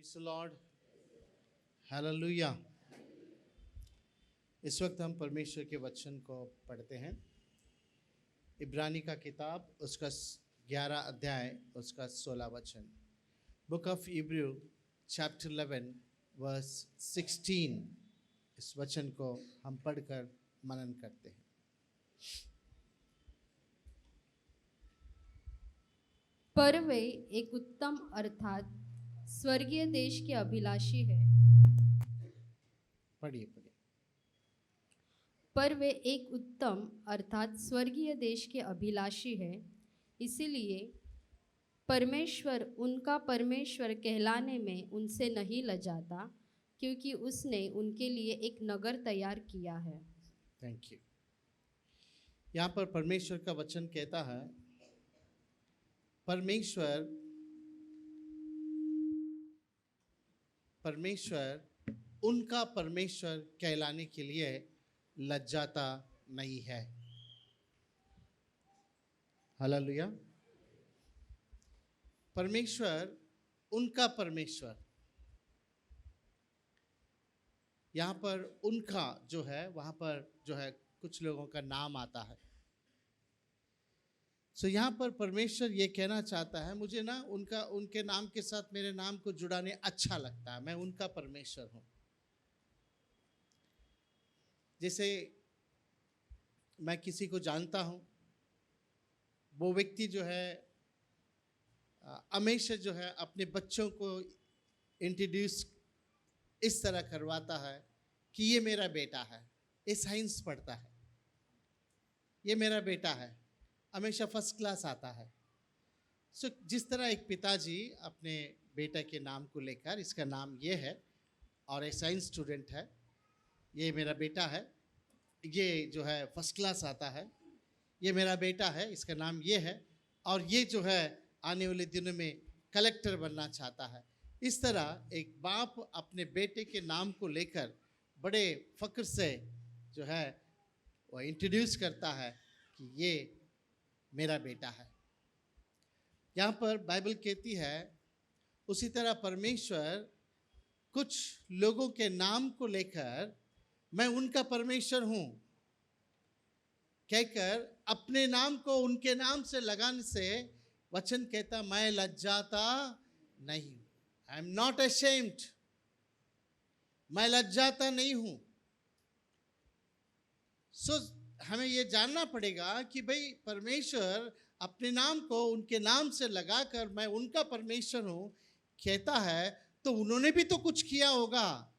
Praise the Lord, hallelujah. इस वक्त हम परमेश्वर के वचन को पढ़ते हैं। इब्रानी का किताब उसका 11 अध्याय उसका 16 वचन। Book of Hebrew chapter 11 verse 16। इस वचन को हम पढ़कर मनन करते हैं। पर वे एक उत्तम अर्थात स्वर्गीय देश के अभिलाषी है। पढ़िए। पर वे एक उत्तम अर्थात स्वर्गीय देश के अभिलाषी है, इसीलिए परमेश्वर उनका परमेश्वर कहलाने में उनसे नहीं लजाता, क्योंकि उसने उनके लिए एक नगर तैयार किया है। Thank you. यहाँ पर परमेश्वर का वचन कहता है, परमेश्वर उनका परमेश्वर कहलाने के लिए लज्जाता नहीं है। हालेलुया। परमेश्वर उनका परमेश्वर, यहाँ पर उनका जो है वहाँ पर जो है कुछ लोगों का नाम आता है। सो यहाँ पर परमेश्वर ये कहना चाहता है, मुझे ना उनके नाम के साथ मेरे नाम को जुड़ाने अच्छा लगता है। मैं उनका परमेश्वर हूँ। जैसे मैं किसी को जानता हूँ, वो व्यक्ति जो है हमेशा जो है अपने बच्चों को इंट्रोड्यूस इस तरह करवाता है कि ये मेरा बेटा है, ये साइंस पढ़ता है, ये मेरा बेटा है, हमेशा फर्स्ट क्लास आता है। सो जिस तरह एक पिताजी अपने बेटे के नाम को लेकर, इसका नाम ये है और ये साइंस स्टूडेंट है, ये मेरा बेटा है, ये जो है फर्स्ट क्लास आता है, ये मेरा बेटा है, इसका नाम ये है, और ये जो है आने वाले दिनों में कलेक्टर बनना चाहता है। इस तरह एक बाप अपने बेटे के नाम को लेकर बड़े फ़ख्र से जो है वो इंट्रोड्यूस करता है कि ये मेरा बेटा है। यहाँ पर बाइबल कहती है, उसी तरह परमेश्वर कुछ लोगों के नाम को लेकर मैं उनका परमेश्वर हूँ कहकर अपने नाम को उनके नाम से लगाने से वचन कहता, मैं लज्जाता नहीं। I am not ashamed. मैं लज्जाता नहीं हूँ। सो हमें ये जानना पड़ेगा कि भाई परमेश्वर अपने नाम को उनके नाम से लगाकर मैं उनका परमेश्वर हूँ कहता है, तो उन्होंने भी तो कुछ किया होगा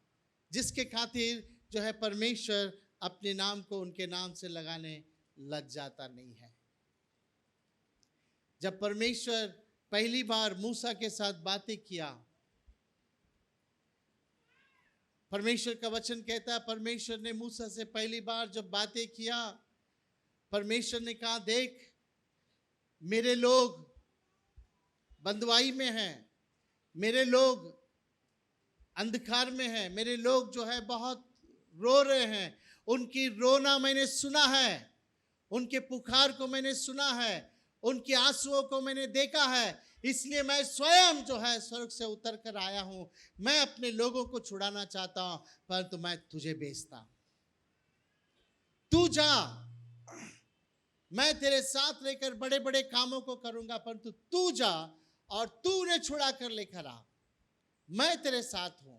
जिसके खातिर जो है परमेश्वर अपने नाम को उनके नाम से लगाने लज्जाता नहीं है। जब परमेश्वर पहली बार मूसा के साथ बातें किया, परमेश्वर का वचन कहता है, परमेश्वर ने मूसा से पहली बार जब बातें किया, परमेश्वर ने कहा, देख मेरे लोग बंदवाई में हैं, मेरे लोग अंधकार में हैं, मेरे लोग जो है बहुत रो रहे हैं, उनकी रोना मैंने सुना है, उनके पुकार को मैंने सुना है, उनके आंसुओं को मैंने देखा है, इसलिए मैं स्वयं जो है स्वर्ग से उतर कर आया हूं। मैं अपने लोगों को छुड़ाना चाहता हूं, परंतु मैं तुझे भेजता हूं। तू जा, मैं तेरे साथ लेकर बड़े बड़े कामों को करूंगा, परंतु तू जा और तू उन्हें छुड़ा कर लेकर आ, मैं तेरे साथ हूं।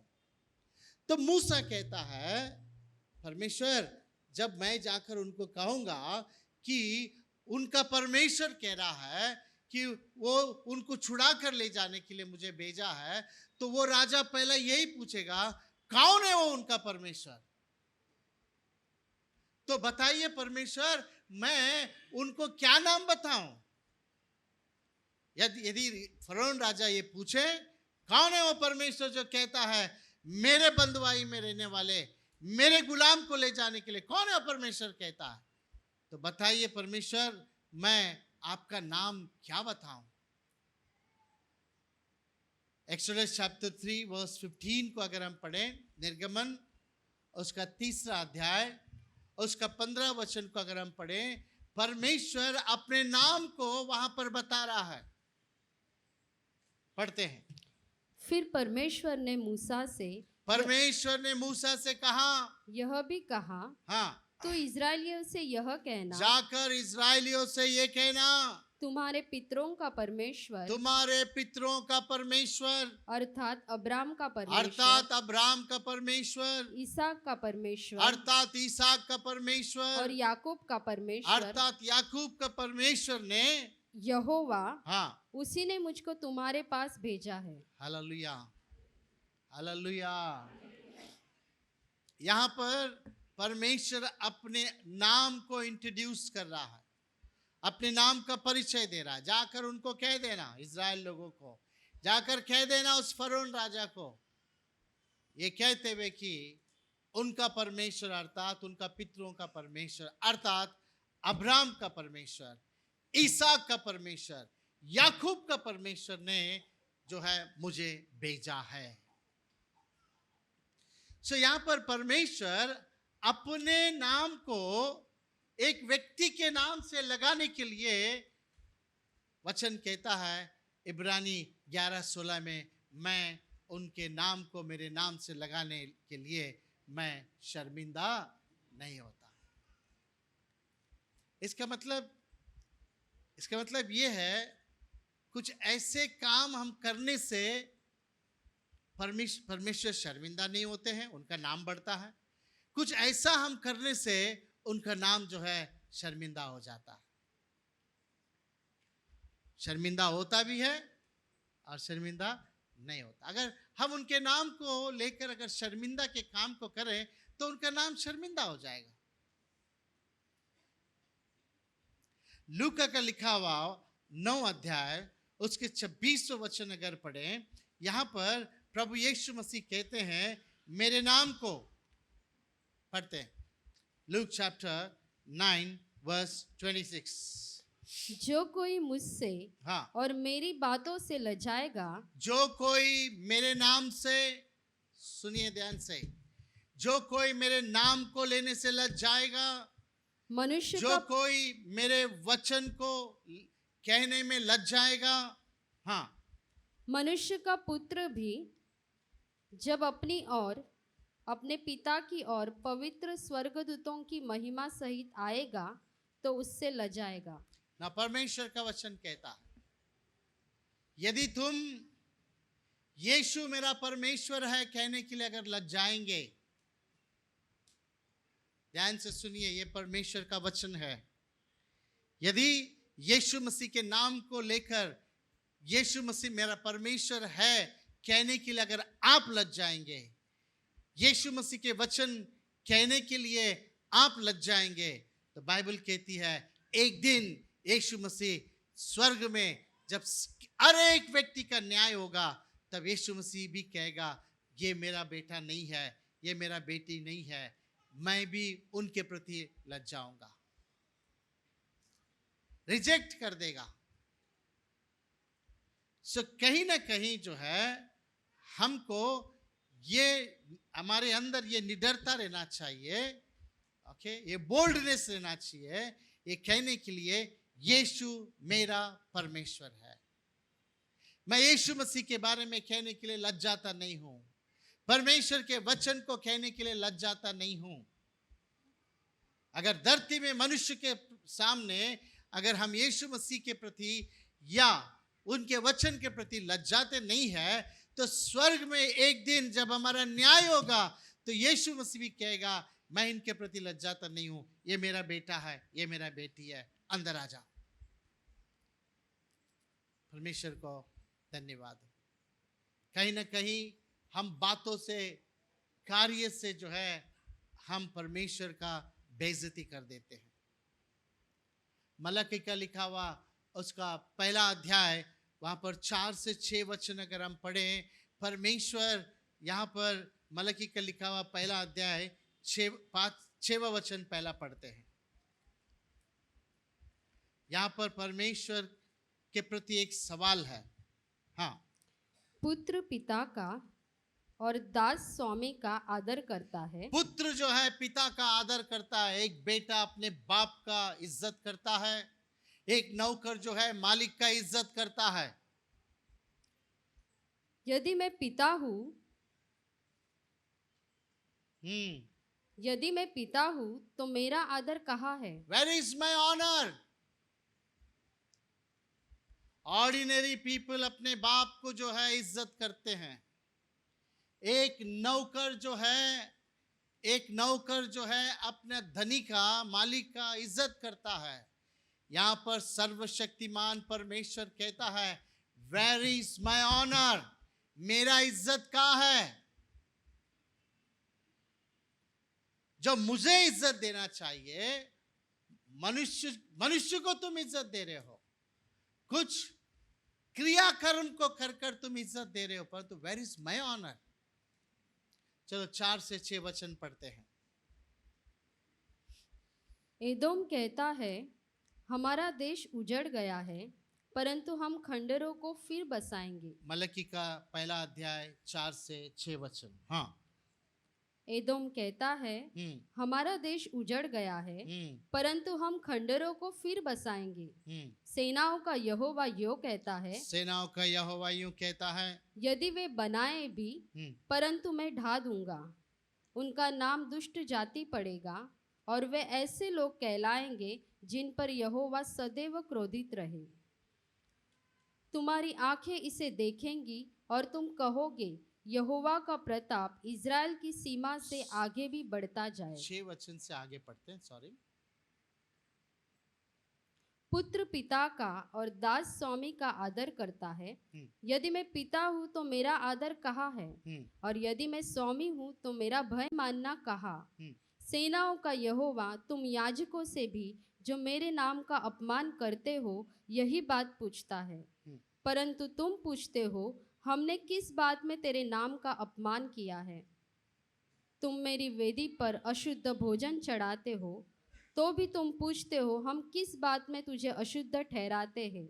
तो मूसा कहता है, परमेश्वर जब मैं जाकर उनको कहूंगा कि उनका परमेश्वर कह रहा है कि वो उनको छुड़ा कर ले जाने के लिए मुझे भेजा है, तो वो राजा पहले यही पूछेगा, कौन है वो उनका परमेश्वर? तो बताइए परमेश्वर, मैं उनको क्या नाम बताऊं? यदि फरोन राजा ये पूछे, कौन है वो परमेश्वर जो कहता है मेरे बंदवाई में रहने वाले मेरे गुलाम को ले जाने के लिए, कौन है वो परमेश्वर कहता है? तो बताइए परमेश्वर, मैं आपका नाम क्या बताऊं? एक्सोडस चैप्टर 3 वर्स 15 को अगर हम पढ़ें, निर्गमन उसका 3रा अध्याय उसका 15 वचन को अगर हम पढ़ें, परमेश्वर अपने नाम को वहां पर बता रहा है। पढ़ते हैं। फिर परमेश्वर ने मूसा से परमेश्वर ने मूसा से कहा, यह भी कहा, हाँ, तो इस्राएलियों से यह कहना, जाकर इस्राएलियों से ये कहना, तुम्हारे पितरों का परमेश्वर तुम्हारे पितरों का परमेश्वर अर्थात अब्राम का परमेश्वर, अर्थात अब्राहम का परमेश्वर, इसहाक का परमेश्वर अर्थात इसहाक का और परमेश्वर, याकूब का परमेश्वर, अर्थात याकूब का परमेश्वर ने, यहोवा, हाँ, उसी ने मुझको तुम्हारे पास भेजा है। Hallelujah, hallelujah. यहाँ पर परमेश्वर अपने नाम को इंट्रोड्यूस कर रहा है, अपने नाम का परिचय दे रहा है। जाकर उनको कह देना, इज़राइल लोगों को जाकर कह देना, उस फरोन राजा को, ये कहते हुए कि उनका परमेश्वर अर्थात उनका पितरों का परमेश्वर अर्थात अब्राहम का परमेश्वर, इसहाक का परमेश्वर, याकूब का परमेश्वर ने जो है मुझे भेजा है। सो यहाँ पर परमेश्वर अपने नाम को एक व्यक्ति के नाम से लगाने के लिए वचन कहता है इब्रानी 11:16 में, मैं उनके नाम को मेरे नाम से लगाने के लिए मैं शर्मिंदा नहीं होता। इसका मतलब ये है, कुछ ऐसे काम हम करने से परमेश्वर शर्मिंदा नहीं होते हैं, उनका नाम बढ़ता है। कुछ ऐसा हम करने से उनका नाम जो है शर्मिंदा हो जाता है, शर्मिंदा होता भी है और शर्मिंदा नहीं होता। अगर हम उनके नाम को लेकर अगर शर्मिंदा के काम को करें तो उनका नाम शर्मिंदा हो जाएगा। लूका का लिखा हुआ 9 अध्याय उसके 26वें वचन अगर पढ़ें, यहां पर प्रभु यीशु मसीह कहते हैं, मेरे नाम को पढ़ते हैं, लूक चैप्टर 9 वर्स 26। जो कोई मुझसे हाँ, और मेरी बातों से लजाएगा, जो कोई मेरे नाम से, सुनिए ध्यान से, जो कोई मेरे नाम को लेने से लज जाएगा, मनुष्य जो का कोई मेरे वचन को कहने में लज जाएगा, हाँ, मनुष्य का पुत्र भी जब अपनी और अपने पिता की और पवित्र स्वर्गदूतों की महिमा सहित आएगा तो उससे लजाएगा। ना परमेश्वर का वचन कहता है, यदि तुम यीशु मेरा परमेश्वर है कहने के लिए अगर लज जाएंगे, ध्यान से सुनिए, ये परमेश्वर का वचन है। यदि यीशु मसीह के नाम को लेकर यीशु मसीह मेरा परमेश्वर है कहने के लिए अगर आप लज जाएंगे, यीशु मसीह के वचन कहने के लिए आप लज जाएंगे, तो बाइबल कहती है एक दिन यीशु मसीह स्वर्ग में जब हर एक व्यक्ति का न्याय होगा, तब यीशु मसीह भी कहेगा, ये मेरा बेटा नहीं है, ये मेरा बेटी नहीं है, मैं भी उनके प्रति लज जाऊंगा, रिजेक्ट कर देगा। सो कहीं ना कहीं जो है हमको ये हमारे अंदर ये निडरता रहना चाहिए, ओके, ये बोल्डनेस रहना चाहिए, ये कहने के लिए यीशु मेरा परमेश्वर है। मैं यीशु मसीह के बारे में कहने के लिए लज्जाता नहीं हूं, परमेश्वर के वचन को कहने के लिए लज्जाता नहीं हूं। अगर धरती में मनुष्य के सामने अगर हम यीशु मसीह के प्रति या उनके वचन के प्रति लज्जाते नहीं है, तो स्वर्ग में एक दिन जब हमारा न्याय होगा तो यीशु मसीह भी कहेगा, मैं इनके प्रति लज्जाता नहीं हूं, ये मेरा बेटा है, ये मेरा बेटी है, अंदर आ जाओ। परमेश्वर को धन्यवाद। कहीं ना कहीं हम बातों से, कार्य से जो है हम परमेश्वर का बेइज्जती कर देते हैं। मलाकी का लिखा हुआ उसका पहला अध्याय, वहां पर 4 से 6 वचन अगर हम पढ़ें, परमेश्वर यहाँ पर मलाकी का लिखा हुआ पहला अध्याय 6वां वचन पहला पढ़ते हैं। यहाँ पर परमेश्वर के प्रति एक सवाल है। हाँ, पुत्र पिता का और दास स्वामी का आदर करता है। पुत्र जो है पिता का आदर करता है, एक बेटा अपने बाप का इज्जत करता है, एक नौकर जो है मालिक का इज्जत करता है। यदि मैं पिता हूँ यदि मैं पिता हूँ तो मेरा आदर कहाँ है? Where is my honour? Ordinary people अपने बाप को जो है इज्जत करते हैं। एक नौकर जो है अपने धनी का, मालिक का इज्जत करता है। यहां पर सर्वशक्तिमान परमेश्वर कहता है, वेयर इज माई ऑनर? मेरा इज्जत कहाँ है? जो मुझे इज्जत देना चाहिए, मनुष्य को तुम इज्जत दे रहे हो, कुछ क्रियाकर्म को कर कर तुम इज्जत दे रहे हो, परंतु वेयर इज माई ऑनर? चलो 4 से 6 वचन पढ़ते हैं। एदोम कहता है, हमारा देश उजड़ गया है, परंतु हम खंडरों को फिर बसाएंगे। मलकी का पहला अध्याय 4 से 6 वचन। हाँ, एदोम कहता है, हमारा देश उजड़ गया है, परंतु हम खंडरों को फिर बसाएंगे। सेनाओं का यहोवा यूं कहता है, सेनाओं का यहोवा यूं कहता है, यदि वे बनाए भी, परंतु मैं ढा दूंगा। उनका नाम दुष्ट जाति पड़ेगा, और वे ऐसे लोग कहलाएंगे जिन पर यहोवा सदैव क्रोधित रहे। तुम्हारी आंखें इसे देखेंगी और तुम कहोगे, यहोवा का प्रताप इज़राइल की सीमा से आगे भी बढ़ता जाए। 6 वचन से आगे पढ़ते हैं, सॉरी। पुत्र पिता का और दास स्वामी का आदर करता है। यदि मैं पिता हूँ तो मेरा आदर कहाँ है? और यदि मैं स्वामी हूँ तो मेरा भय मानना कहाँ? सेनाओं का यहोवा तुम याजकों से भी जो मेरे नाम का अपमान करते हो यही बात पूछता है। परंतु तुम पूछते हो, हमने किस बात में तेरे नाम का अपमान किया है? तुम मेरी वेदी पर अशुद्ध भोजन चढ़ाते हो, तो भी तुम पूछते हो, हम किस बात में तुझे अशुद्ध ठहराते हैं?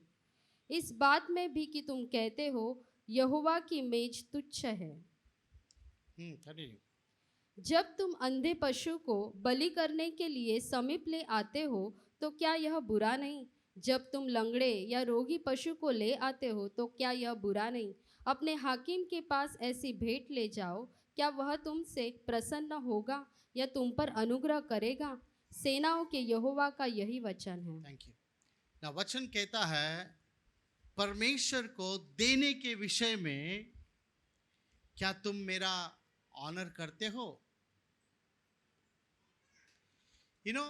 इस बात में भी कि तुम कहते हो, यहोवा की मेज तुच्छ है। जब तुम अंधे पशु को बलि करने के लिए समीप ले आते हो तो क्या यह बुरा नहीं? जब तुम लंगड़े या रोगी पशु को ले आते हो तो क्या यह बुरा नहीं? अपने हाकिम के पास ऐसी भेंट ले जाओ, क्या वह तुमसे प्रसन्न होगा या तुम पर अनुग्रह करेगा? सेनाओं के यहोवा का यही वचन है। Thank you. ना वचन कहता है, परमेश्वर को देने के विषय में क्या तुम मेरा ऑनर करते हो? यू नो,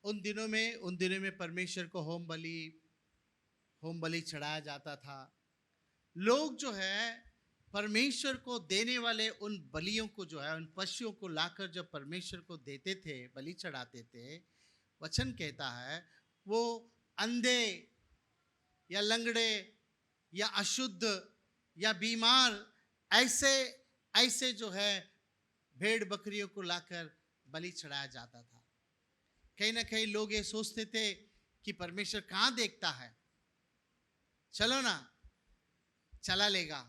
उन दिनों में परमेश्वर को होम बलि चढ़ाया जाता था। लोग जो है परमेश्वर को देने वाले उन बलियों को जो है, उन पशुओं को लाकर जब परमेश्वर को देते थे, बलि चढ़ाते थे, वचन कहता है वो अंधे या लंगड़े या अशुद्ध या बीमार ऐसे जो है भेड़ बकरियों को लाकर बलि चढ़ाया जाता था। कहीं ना कहीं लोग ये सोचते थे कि परमेश्वर कहाँ देखता है, चलो ना चला लेगा।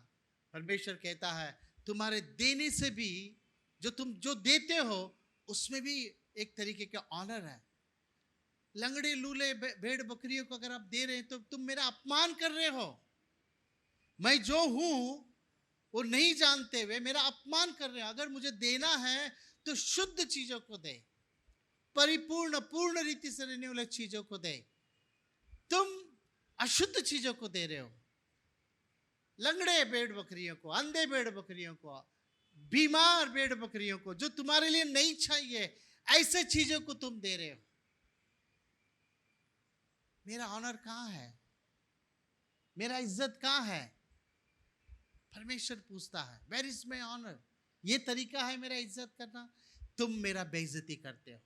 परमेश्वर कहता है, तुम्हारे देने से भी, तुम जो देते हो उसमें भी एक तरीके का ऑनर है। लंगड़े लूले भेड़ बकरियों को अगर आप दे रहे हैं तो तुम मेरा अपमान कर रहे हो। मैं जो हूं वो नहीं जानते हुए मेरा अपमान कर रहे हो। अगर मुझे देना है तो शुद्ध चीजों को दे, परिपूर्ण पूर्ण रीति से रहने वाले चीजों को दे। तुम अशुद्ध चीजों को दे रहे हो, लंगड़े भेड़ बकरियों को, अंधे भेड़ बकरियों को, बीमार भेड़ बकरियों को, जो तुम्हारे लिए नहीं चाहिए, ऐसे चीजों को तुम दे रहे हो। मेरा ऑनर कहाँ है? मेरा इज्जत कहाँ है? परमेश्वर पूछता है, वेयर इज माय ऑनर? ये तरीका है मेरा इज्जत करना? तुम मेरा बेइज्जती करते हो।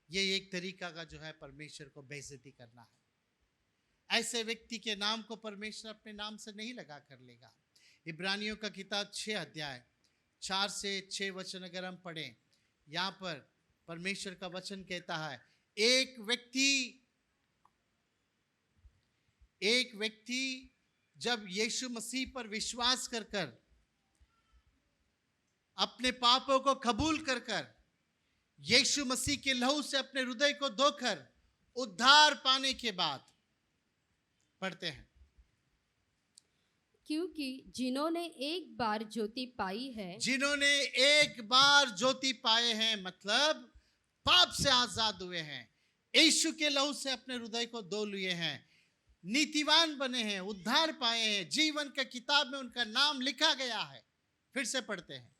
ये एक तरीका का जो है परमेश्वर को बेइज्जती करना है। ऐसे व्यक्ति के नाम को परमेश्वर अपने नाम से नहीं लगा कर लेगा। इब्रानियों का किताब 6 अध्याय 4 से 6 वचन अगर हम पढ़ें, यहाँ पर परमेश्वर का वचन कहता है, एक व्यक्ति जब यीशु मसीह पर विश्वास कर कर, अपने पापों को कबूल कर कर, यीशु मसीह के लहू से अपने हृदय को धोकर उद्धार पाने के बाद, पढ़ते हैं क्योंकि जिन्होंने एक बार ज्योति पाई है, जिन्होंने एक बार ज्योति पाए हैं, मतलब पाप से आजाद हुए हैं, यीशु के लहू से अपने हृदय को धो लिए हैं, नीतिवान बने हैं, उद्धार पाए हैं, जीवन का किताब में उनका नाम लिखा गया है। फिर से पढ़ते हैं।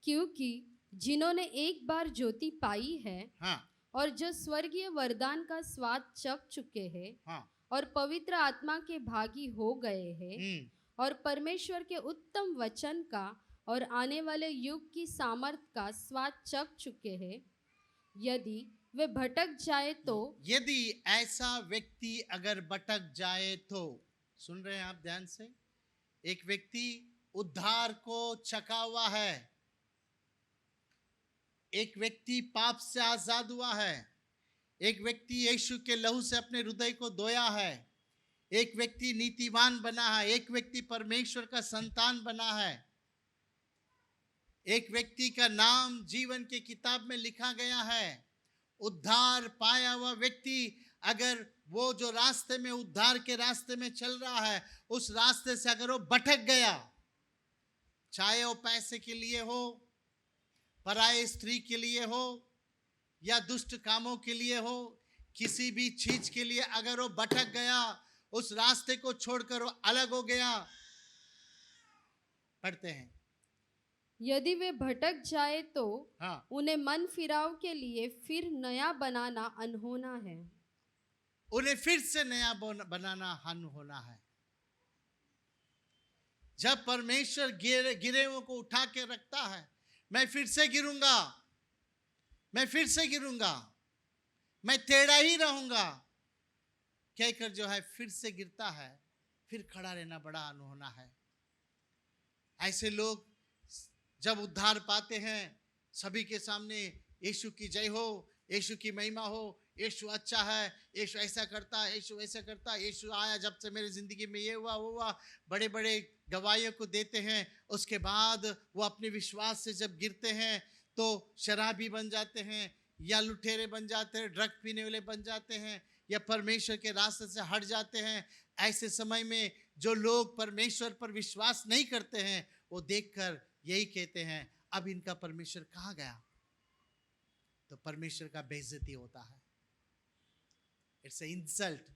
क्योंकि जिन्होंने एक बार ज्योति पाई है हाँ और जो स्वर्गीय वरदान का स्वाद चख चुके हैं हाँ। और पवित्र आत्मा के भागी हो गए हैं और परमेश्वर के उत्तम वचन का और आने वाले युग की सामर्थ का स्वाद चख चुके हैं, यदि वे भटक जाए तो, यदि ऐसा व्यक्ति अगर भटक जाए तो, सुन रहे हैं आप ध्यान से, एक व्यक्ति उद्धार को चखा हुआ है, एक व्यक्ति पाप से आजाद हुआ है, एक व्यक्ति यीशु के लहू से अपने हृदय को धोया है, एक व्यक्ति नीतिवान बना है, एक व्यक्ति परमेश्वर का संतान बना है, एक व्यक्ति का नाम जीवन की किताब में लिखा गया है। उद्धार पाया हुआ व्यक्ति अगर वो जो रास्ते में, उद्धार के रास्ते में चल रहा है, उस रास्ते से अगर वो भटक गया, चाहे वो पैसे के लिए हो, पराये स्त्री के लिए हो, या दुष्ट कामों के लिए हो, किसी भी चीज के लिए अगर वो भटक गया, उस रास्ते को छोड़कर वो अलग हो गया, पढ़ते हैं, यदि वे भटक जाए तो हाँ, उन्हें मन फिराव के लिए फिर नया बनाना अनहोना है। उन्हें फिर से नया बनाना अनहोना है। जब परमेश्वर गिरे हुओं को उठा के रखता है, मैं फिर से गिरूंगा, मैं फिर से गिरूंगा, मैं टेढ़ा ही रहूंगा कहकर जो है फिर से गिरता है, फिर खड़ा रहना बड़ा अनहोना है। ऐसे लोग जब उद्धार पाते हैं, सभी के सामने यीशु की जय हो, यीशु की महिमा हो, यीशु अच्छा है, यीशु ऐसा करता है, यीशु ऐसा करता है, यीशु आया जब से मेरी जिंदगी में ये हुआ वो हुआ, बड़े बड़े गवाहियों को देते हैं। उसके बाद वो अपने विश्वास से जब गिरते हैं तो शराबी बन जाते हैं, या लुटेरे बन जाते हैं, ड्रग पीने वाले बन जाते हैं, या परमेश्वर के रास्ते से हट जाते हैं। ऐसे समय में जो लोग परमेश्वर पर विश्वास नहीं करते हैं, वो देखकर यही कहते हैं, अब इनका परमेश्वर कहाँ गया। तो परमेश्वर का बेइज्जती होता है, इट्स ए इंसल्ट,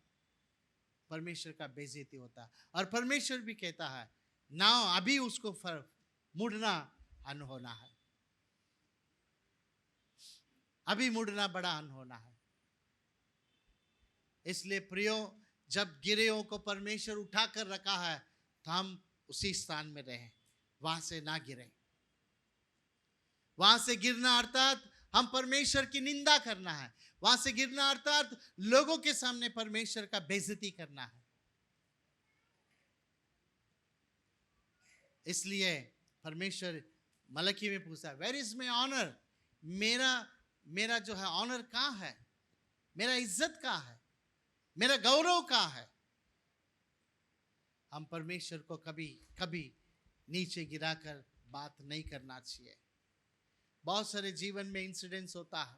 परमेश्वर का बेइज्जती होता है। और परमेश्वर भी कहता है ना, अभी उसको मुड़ना अनहोना है, अभी मुड़ना बड़ा अनहोना है। इसलिए प्रियो, जब गिरेओं को परमेश्वर उठा कर रखा है तो हम उसी स्थान में रहें, वहां से ना गिरें। वहां से गिरना अर्थात हम परमेश्वर की निंदा करना है, वहां से गिरना अर्थात लोगों के सामने परमेश्वर का बेइज्जती करना है। इसलिए परमेश्वर मलकी में पूछा, वेयर इज माय ऑनर, मेरा जो है ऑनर कहाँ है, मेरा इज्जत कहाँ है, मेरा गौरव कहाँ है। हम परमेश्वर को कभी कभी नीचे गिराकर बात नहीं करना चाहिए। बहुत सारे जीवन में इंसिडेंट्स होता है,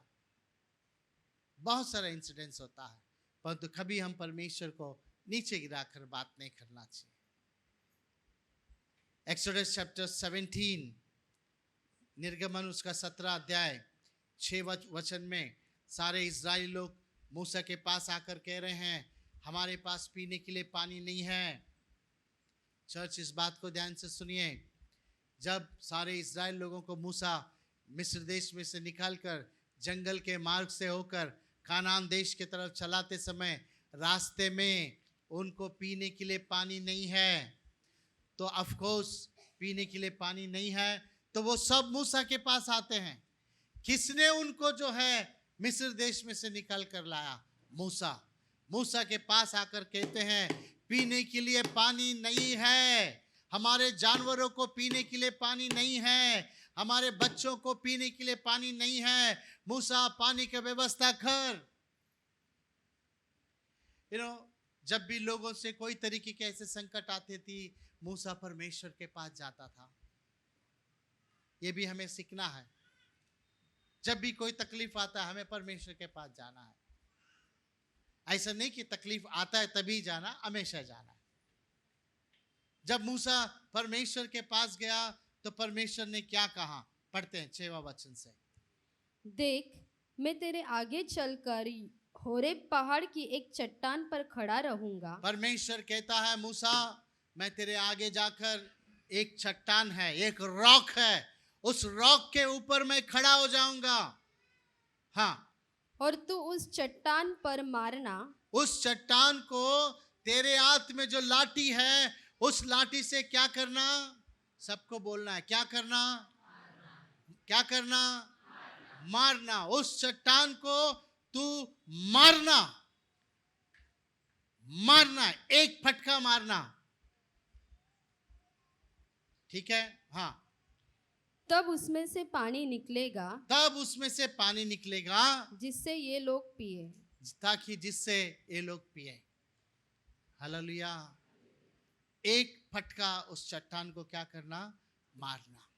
बहुत सारा इंसिडेंट्स होता है, परंतु कभी हम परमेश्वर को नीचे गिराकर बात नहीं करना चाहिए। एक्सोडस चैप्टर 17, निर्गमन उसका 17 अध्याय 6 वचन में सारे इजरायली लोग मूसा के पास आकर कह रहे हैं, हमारे पास पीने के लिए पानी नहीं है। चर्च, इस बात को ध्यान से सुनिए। जब सारे इजराइल लोगों को मूसा मिस्र देश में से निकालकर जंगल के मार्ग से होकर कानान देश की तरफ चलाते समय रास्ते में उनको पीने के लिए पानी नहीं है, तो ऑफ कोर्स पीने के लिए पानी नहीं है तो वो सब मूसा के पास आते हैं। किसने उनको जो है मिस्र देश में से निकाल कर लाया? मूसा। मूसा के पास आकर कहते हैं, पीने के लिए पानी नहीं है, हमारे जानवरों को पीने के लिए पानी नहीं है, हमारे बच्चों को पीने के लिए पानी नहीं है, मूसा पानी की व्यवस्था कर। जब भी लोगों से कोई तरीके के ऐसे संकट आते थी, मूसा परमेश्वर के पास जाता था। ये भी हमें सीखना है। जब भी कोई तकलीफ आता है, हमें परमेश्वर के पास जाना है। ऐसा नहीं कि तकलीफ आता है तभी जाना, हमेशा जाना है। जब मूसा परमेश्वर के पास गया तो परमेश्वर ने क्या कहा? पढ़ते हैं 6वां वचन से। देख, मैं तेरे आगे चलकर होरेब पहाड़ की एक चट्टान पर खड़ा रहूंगा। परमेश्वर कहता है मूसा, मैं तेरे आगे जाकर एक चट्टान है, एक रॉक है, उस रॉक के ऊपर मैं खड़ा हो जाऊंगा। हाँ, और तू उस चट्टान पर मारना। उस चट्टान को तेरे हाथ में जो लाठी है, उस लाठी से क्या करना? सबको बोलना है, क्या करना? क्या करना? मारना। उस चट्टान को तू मारना, मारना, एक फटका मारना। ठीक है? हाँ। तब उसमें से पानी निकलेगा, तब उसमें से पानी निकलेगा, जिससे ये लोग पिए। ताकि जिससे ये लोग पिए। हालेलुया। एक फटका उस चट्टान को क्या करना? मारना।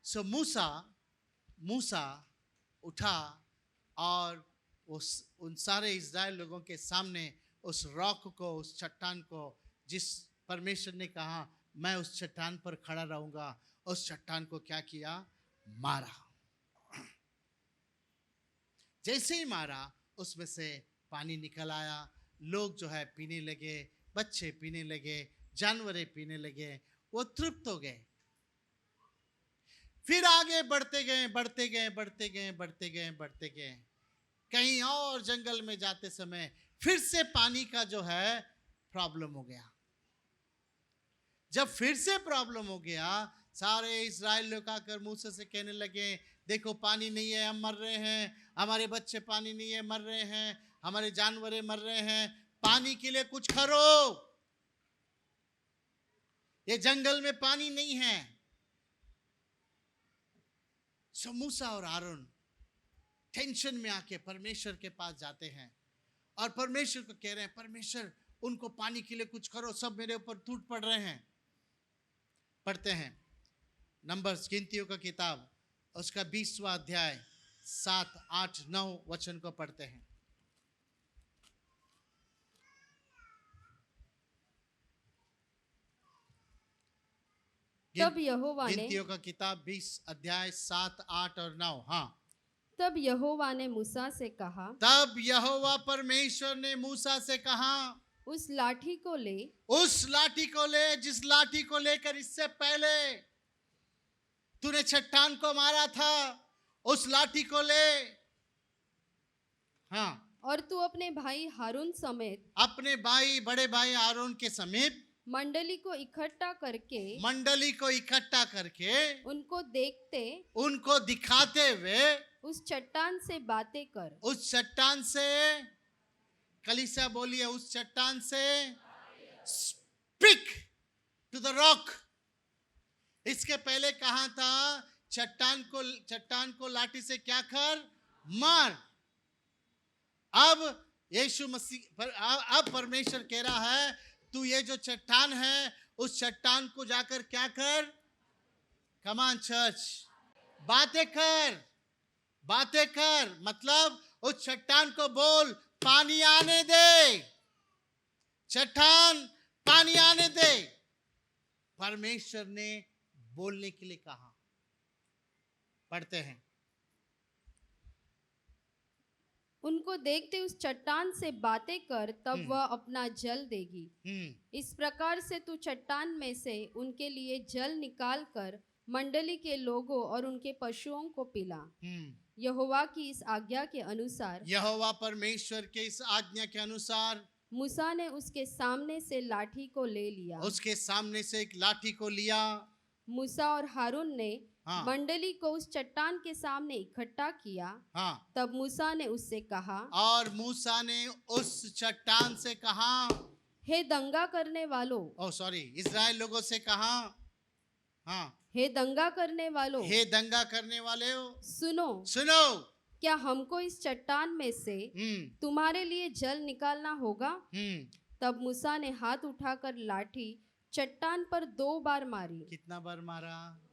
सो मूसा उठा और उन सारे इज़राइल लोगों के सामने उस रॉक को, उस चट्टान को, जिस परमेश्वर ने कहा मैं उस चट्टान पर खड़ा रहूंगा, उस चट्टान को क्या किया? मारा। जैसे ही मारा, उसमें से पानी निकल आया। लोग जो है पीने लगे, बच्चे पीने लगे, जानवरें पीने लगे, वो तृप्त हो गए। फिर आगे बढ़ते गए, बढ़ते गए, बढ़ते गए, बढ़ते गए, बढ़ते गए। कहीं और जंगल में जाते समय फिर से पानी का जो है प्रॉब्लम हो गया। जब फिर से प्रॉब्लम हो गया, सारे इस्राएल लोग आकर मूसा से कहने लगे, देखो पानी नहीं है, हम मर रहे हैं, हमारे बच्चे पानी नहीं है, मर रहे हैं, हमारे जानवरें मर रहे हैं, पानी के लिए कुछ करो, ये जंगल में पानी नहीं है। सो मूसा और आरोन टेंशन में आके परमेश्वर के पास जाते हैं और परमेश्वर को कह रहे हैं, परमेश्वर उनको पानी के लिए कुछ करो, सब मेरे ऊपर टूट पड़ रहे हैं। पढ़ते हैं नंबर्स, गिनतियों का किताब, उसका 20वां अध्याय 7, 8, 9 वचन को पढ़ते हैं। तब यहोवा ने, गिनतियों का किताब 20 अध्याय 7, 8 और 9। हाँ। तब यहोवा ने मूसा से कहा, तब यहोवा परमेश्वर ने मूसा से कहा, उस लाठी को ले, उस लाठी को ले, जिस लाठी को लेकर इससे पहले तूने चट्टान को मारा था, उस लाठी को ले। हाँ। और तू अपने भाई हारून समेत, अपने भाई, बड़े भाई आरोन के समीप मंडली को इकट्ठा करके, मंडली को इकट्ठा करके, उनको देखते, उनको दिखाते हुए उस चट्टान से बातें कर। उस चट्टान से, कलीसिया बोलिए, उस चट्टान से स्पीक टू द रॉक। इसके पहले कहा था चट्टान को लाठी से क्या कर? मार। अब यीशु मसीह अब परमेश्वर कह रहा है, तू ये जो चट्टान है, उस चट्टान को जाकर क्या कर? कमान चर्च, बातें कर, बातें कर। मतलब उस चट्टान को बोल, पानी आने दे, चट्टान पानी आने दे। परमेश्वर ने बोलने के लिए कहा। पढ़ते हैं, उनको देखते उस चट्टान से बातें कर, तब वह अपना जल देगी। इस प्रकार से तू चट्टान में से उनके लिए जल निकाल कर मंडली के लोगों और उनके पशुओं को पिला। यहोवा की इस आज्ञा के अनुसार, यहोवा परमेश्वर के इस आज्ञा के अनुसार मूसा ने उसके सामने से लाठी को ले लिया। उसके सामने से एक लाठी को लिया। मूसा और हारून ने हाँ। मंडली को उस चट्टान के सामने इकट्ठा किया। हाँ। तब मूसा ने उससे कहा, और मूसा ने उस चट्टान से कहा, हे दंगा करने वालों, इजराइल लोगों से कहा, हाँ, हे दंगा करने वालों, हे दंगा करने वाले हो, सुनो, सुनो, क्या हमको इस चट्टान में से तुम्हारे लिए जल निकालना होगा? तब मूसा ने हाथ उठाकर लाठी चट्टान पर 2 बार मारी। कितना बार मारा?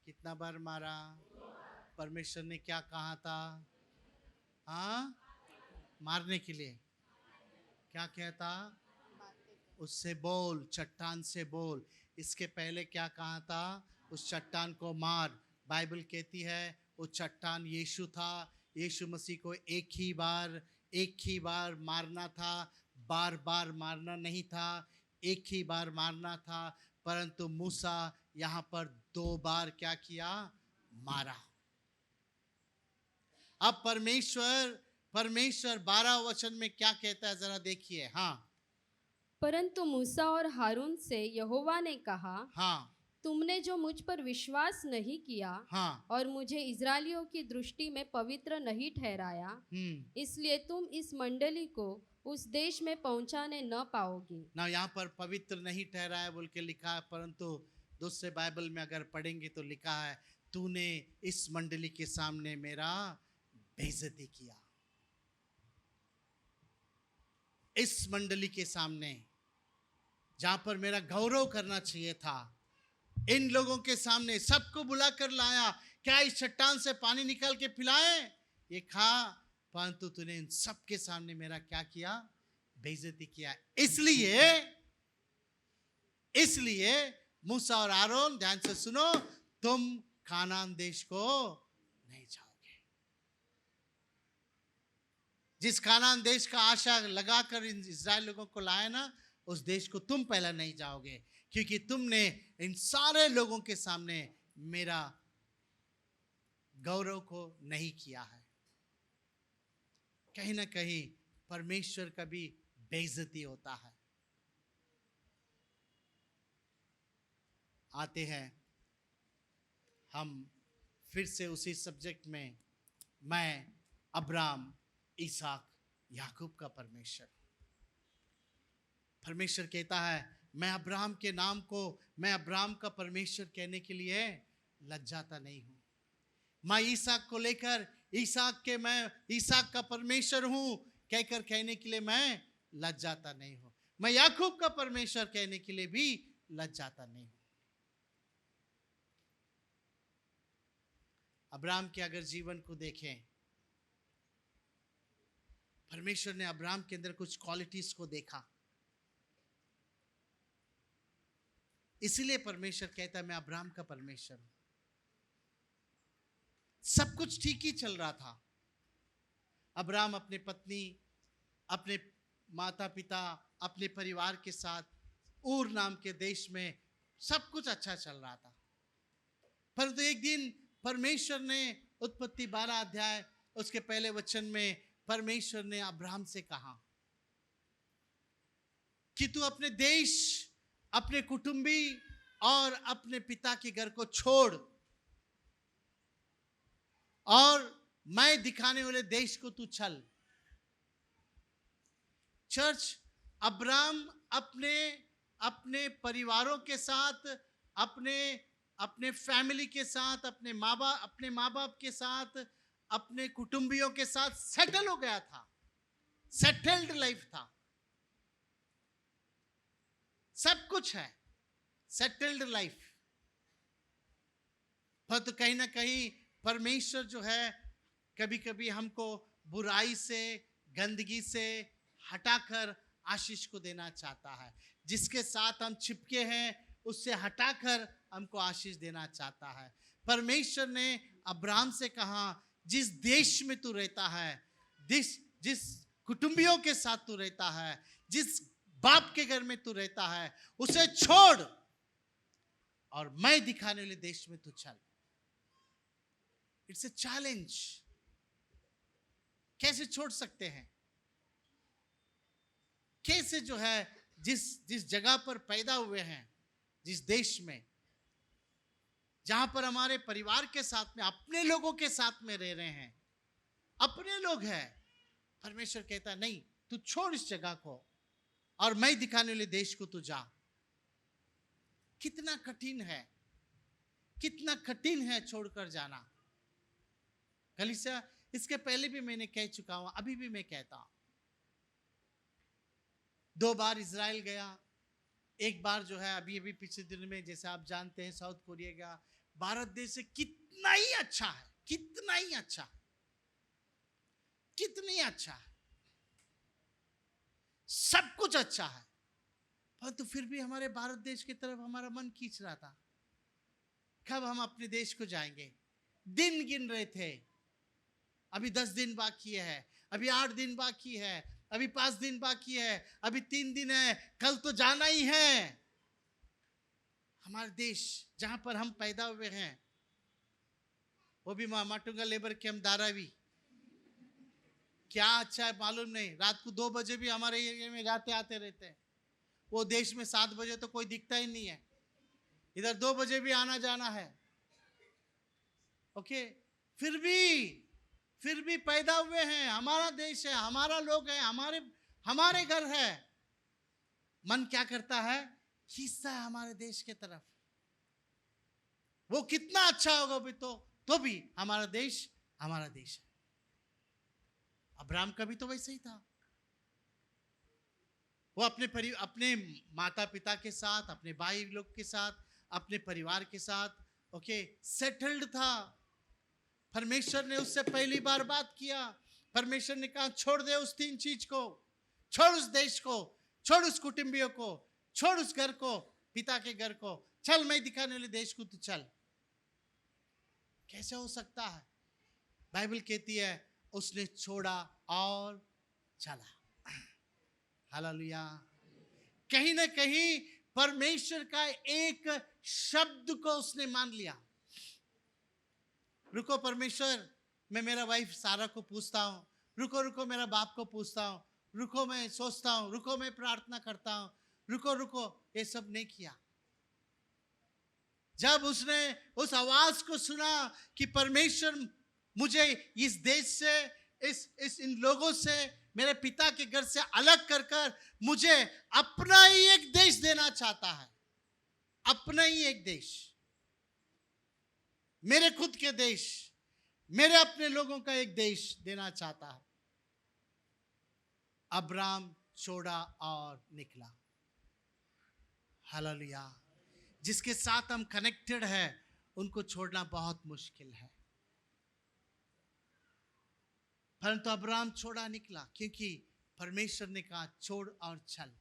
कितना बार मारा? परमेश्वर ने क्या कहा था? हाँ, मारने के लिए क्या कहता? उससे बोल, चट्टान से बोल। इसके पहले क्या कहा था? उस चट्टान को मार। बाइबल कहती है वो चट्टान यीशु था। यीशु मसीह को एक ही बार मारना था, बार बार मारना नहीं था, एक ही बार मारना था। परंतु मूसा यहाँ पर 2 बार क्या किया? मारा। अब परमेश्वर 12 वचन में क्या कहता है जरा देखिए। हाँ परंतु मूसा और हारून से यहोवा ने कहा, हाँ तुमने जो मुझ पर विश्वास नहीं किया हाँ। और मुझे इजरायलियों की दृष्टि में पवित्र नहीं ठहराया, इसलिए तुम इस मंडली को उस देश में पहुंचाने न पाओगे। ना यहाँ पर पवित्र नहीं ठहराया बोल के लिखा है, परंतु दूसरे बाइबल में अगर पढ़ेंगे तो लिखा है तूने इस मंडली के सामने मेरा बेइज्जती किया। इस मंडली के सामने जहां पर मेरा गौरव करना चाहिए था, इन लोगों के सामने सबको बुलाकर लाया। क्या इस चट्टान से पानी निकाल के पिलाए? ये खा। परंतु तूने इन सब के सामने मेरा क्या किया? बेइज्जती किया। इसलिए मूसा और आरोन ध्यान से सुनो, तुम कानान देश को नहीं जाओगे। जिस कानान देश का आशा लगाकर इन इस्राएल लोगों को लाया ना, उस देश को तुम पहला नहीं जाओगे, क्योंकि तुमने इन सारे लोगों के सामने मेरा गौरव को नहीं किया है। कहीं ना कहीं परमेश्वर का भी बेइज्जती होता है। आते हैं हम फिर से उसी सब्जेक्ट में। मैं अब्राहम, इसहाक, याकूब का परमेश्वर कहता है मैं अब्राहम के नाम को मैं अब्राहम का परमेश्वर कहने के लिए लज्जाता नहीं हूं। मैं इसहाक को लेकर मैं इसहाक का परमेश्वर हूं कहकर कहने के लिए मैं लज्जाता नहीं हूं। मैं याकूब का परमेश्वर कहने के लिए भी लज्जाता नहीं हूं। अब्राहम के अगर जीवन को देखें, परमेश्वर ने अब्राहम के अंदर कुछ क्वालिटीज को देखा, इसीलिए परमेश्वर कहता है मैं अब्राहम का परमेश्वर हूं। सब कुछ ठीक ही चल रहा था। अब्राहम अपने पत्नी, अपने माता पिता, अपने परिवार के साथ ऊर नाम के देश में सब कुछ अच्छा चल रहा था। परंतु एक दिन परमेश्वर ने उत्पत्ति 12 अध्याय उसके पहले वचन में परमेश्वर ने अब्राहम से कहा कि तू अपने देश, अपने कुटुंबी और अपने पिता के घर को छोड़ और मैं दिखाने वाले देश को तू चल। चर्च, अब्राहम अपने परिवारों के साथ, अपने फैमिली के साथ, अपने माँ बाप के साथ, अपने कुटुंबियों के साथ सेटल हो गया था। सेटल्ड लाइफ था, सब कुछ है, सेटल्ड लाइफ। पर तो कहीं ना कहीं परमेश्वर जो है कभी कभी हमको बुराई से, गंदगी से हटाकर आशीष को देना चाहता है। जिसके साथ हम चिपके हैं उससे हटाकर हमको आशीष देना चाहता है। परमेश्वर ने अब्राहम से कहा जिस देश में तू रहता है, जिस कुटुंबियों के साथ तू रहता है, जिस बाप के घर में तू रहता है, उसे छोड़ और मैं दिखाने वाले देश में तू चल। It's a challenge. कैसे छोड़ सकते हैं? कैसे जो है जिस जगह पर पैदा हुए हैं, जिस देश में, जहां पर हमारे परिवार के साथ में, अपने लोगों के साथ में रह रहे हैं, अपने लोग हैं, परमेश्वर कहता है नहीं, तू छोड़ इस जगह को और मैं दिखाने वाले देश को तू जा। कितना कठिन है, कितना कठिन है छोड़कर जाना। कलीसिया, इसके पहले भी मैंने कह चुका हूं, अभी भी मैं कहता हूं। 2 बार इजराइल गया, एक बार जो है अभी पिछले दिन में, जैसे आप जानते हैं, साउथ कोरिया गया। भारत देश से कितना ही अच्छा है, कितना ही अच्छा, कितनी अच्छा है, सब कुछ अच्छा है। परंतु फिर भी हमारे भारत देश की तरफ हमारा मन खींच रहा था, कब हम अपने देश को जाएंगे। दिन गिन रहे थे, अभी 10 दिन बाकी है, अभी 8 दिन बाकी है, अभी 5 दिन बाकी है, अभी 3 दिन है, कल तो जाना ही है। हमारे देश जहां पर हम पैदा हुए हैं, वो भी माटुंगा लेबर कैंप धारावी, क्या अच्छा है मालूम नहीं, रात को 2 बजे भी हमारे एरिया में जाते आते रहते हैं। वो देश में 7 बजे तो कोई दिखता ही नहीं है, इधर 2 बजे भी आना जाना है। ओके, फिर भी पैदा हुए हैं, हमारा देश है, हमारा लोग है, हमारे घर है। मन क्या करता है, खींचता है हमारे देश के तरफ। वो कितना अच्छा होगा भी तो भी हमारा देश है। अब्राहम का भी तो वैसे ही था। वो अपने माता पिता के साथ, अपने भाई लोग के साथ, अपने परिवार के साथ सेटल्ड था। परमेश्वर ने उससे पहली बार बात किया। परमेश्वर ने कहा छोड़ दे उस 3 चीज को, छोड़ उस देश को, छोड़ उस कुटुंबियों को, छोड़ उस घर को, पिता के घर को, चल मैं दिखाने वाले देश को तू चल। कैसे हो सकता है? बाइबल कहती है उसने छोड़ा और चला। हालेलुया। कहीं ना कहीं परमेश्वर का एक शब्द को उसने मान लिया। रुको परमेश्वर, मैं मेरा वाइफ सारा को पूछता हूँ, रुको मेरा बाप को पूछता हूँ, रुको मैं सोचता हूँ, रुको मैं प्रार्थना करता हूँ, रुको, ये सब नहीं किया। जब उसने उस आवाज को सुना कि परमेश्वर मुझे इस देश से, इन लोगों से, मेरे पिता के घर से अलग कर मुझे अपना ही एक देश देना चाहता है, अपना ही एक देश, मेरे खुद के देश, मेरे अपने लोगों का एक देश देना चाहता है। अब्राहम छोड़ा और निकला। हालेलुया। जिसके साथ हम कनेक्टेड है उनको छोड़ना बहुत मुश्किल है, परंतु अब्राहम छोड़ा निकला क्योंकि परमेश्वर ने कहा छोड़ और चल।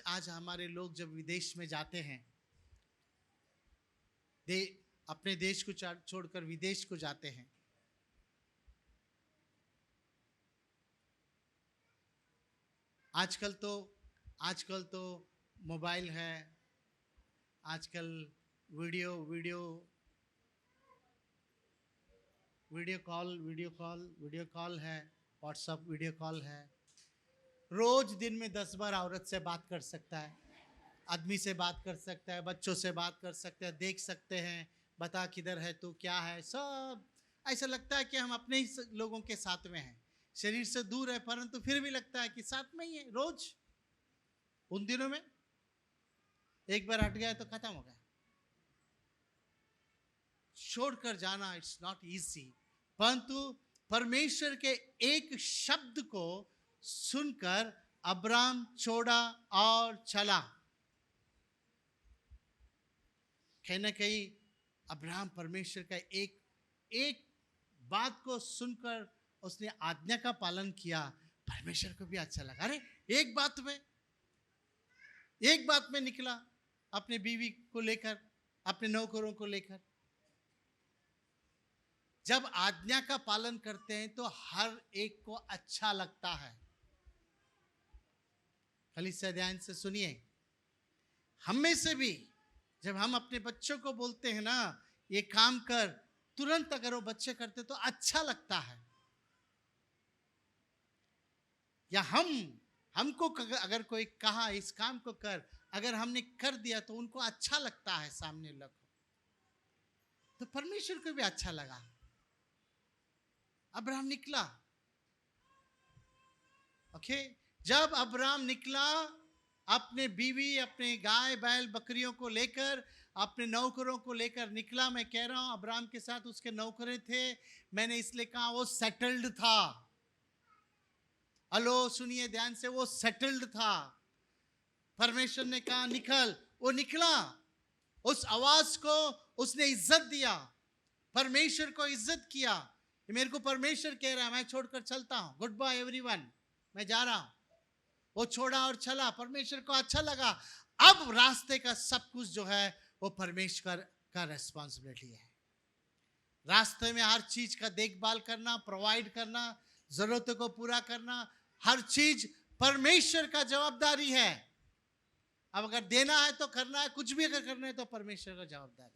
आज हमारे लोग जब विदेश में जाते हैं, अपने देश को छोड़कर विदेश को जाते हैं, आजकल तो मोबाइल है, आजकल वीडियो कॉल है, व्हाट्सएप वीडियो कॉल है। रोज दिन में 10 बार औरत से बात कर सकता है, आदमी से बात कर सकता है, बच्चों से बात कर सकता है, देख सकते हैं, बता किधर है तू, क्या है, सब ऐसा लगता है कि हम अपने ही लोगों के साथ में हैं। शरीर से दूर है परंतु फिर भी लगता है कि साथ में ही है रोज। उन दिनों में एक बार हट गया तो खत्म हो गया। छोड़कर जाना इट्स नॉट इजी, परंतु परमेश्वर के एक शब्द को सुनकर अब्राहम छोड़ा और चला। कहीं ना कहीं अब्राहम परमेश्वर का एक बात को सुनकर उसने आज्ञा का पालन किया। परमेश्वर को भी अच्छा लगा। अरे एक बात में निकला, अपने बीवी को लेकर, अपने नौकरों को लेकर। जब आज्ञा का पालन करते हैं तो हर एक को अच्छा लगता है। कलीसिया ध्यान से सुनिए, हम में से भी जब हम अपने बच्चों को बोलते हैं ना ये काम कर, तुरंत अगर वो बच्चे करते तो अच्छा लगता है। या हमको अगर कोई कहा इस काम को कर, अगर हमने कर दिया तो उनको अच्छा लगता है सामने लोग। तो परमेश्वर को भी अच्छा लगा। अब्राहम निकला। ओके, जब अब्राहम निकला अपने बीवी, अपने गाय बैल बकरियों को लेकर, अपने नौकरों को लेकर निकला। मैं कह रहा हूं अब्राहम के साथ उसके नौकरे थे। मैंने इसलिए कहा वो सेटल्ड था। हेलो सुनिए ध्यान से, वो सेटल्ड था। परमेश्वर ने कहा निकल, वो निकला। उस आवाज को उसने इज्जत दिया, परमेश्वर को इज्जत किया। मेरे को परमेश्वर कह रहा है मैं छोड़कर चलता हूं, गुड बाय एवरीवन, मैं जा रहा हूं। वो छोड़ा और चला, परमेश्वर को अच्छा लगा। अब रास्ते का सब कुछ जो है वो परमेश्वर का रेस्पॉन्सिबिलिटी है। रास्ते में हर चीज का देखभाल करना, प्रोवाइड करना, जरूरतों को पूरा करना, हर चीज परमेश्वर का जवाबदारी है। अब अगर देना है तो करना है, कुछ भी अगर करना है तो परमेश्वर का जवाबदारी है।